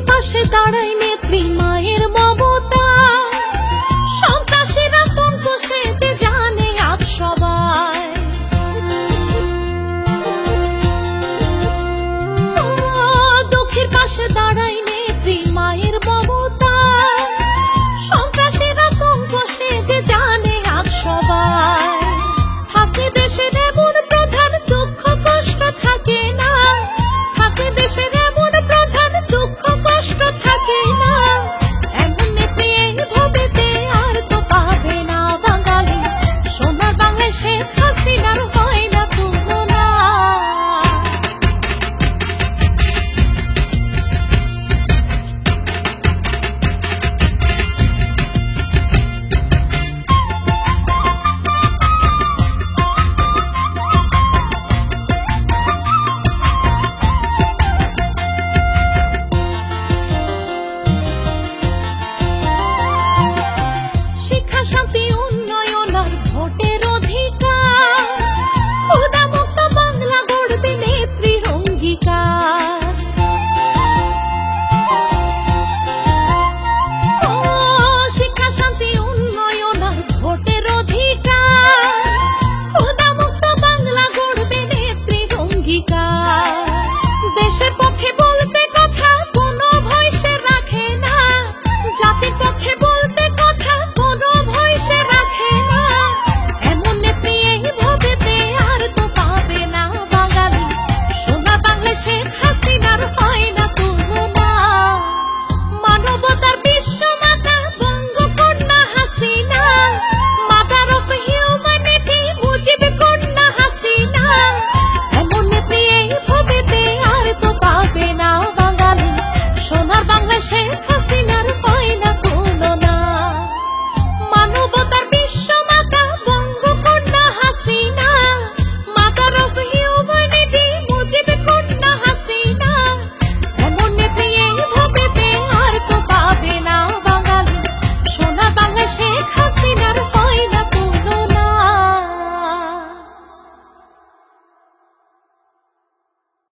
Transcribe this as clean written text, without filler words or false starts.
পাশে দাঁড়ায় নেত্রী মায়ের মমতা, সন্ত্রাসীর আতঙ্ক সে যে জানে আজ সবাই। দুঃখের পাশে দাঁড়ায় নেত্রী মায়ের মমতা, সন্ত্রাসীর আতঙ্ক সে যে জানে আজ সবাই। থাকে দেশের এমন প্রধান দুঃখ কষ্ট থাকে না, থাকে দেশের এমন প্রধান দুঃখ কষ্ট থাকে না। এমন নেত্রী এই ভবেতে আর তো পাবে না বাঙালি, সোনার বাংলায় শেখ হাসিনার হয় না তুলনা। শান্তি উন্নয়ন আর ভোটের অধিকার, ক্ষুধা মুক্ত বাংলা গড়বে নেত্রীর অঙ্গীকার। শিক্ষা শান্তি উন্নয়ন আর ভোটের অধিকার, ক্ষুধা মুক্ত বাংলা গড়বে নেত্রীর অঙ্গীকার। দেশের পক্ষে বলতে কথা কোনো ভয় সে রাখে না, জাতির পক্ষে বলতে কথা কোনো ভয় সে রাখে না। এমন নেত্রী এই ভবেতে আর তো পাবে না বাঙালি, সোনা বাংলা শেখ হাসিনার হয় না তুলনা। মানবতার বিশ্বমাতা বঙ্গকন্যা Hasina, mother of humanity Mujib কন্যা হাসিনা। এমন নেত্রী এই ভবেতে আর তো পাবে না বাঙালি, সোনার বাংলা শেখ হাসিনা।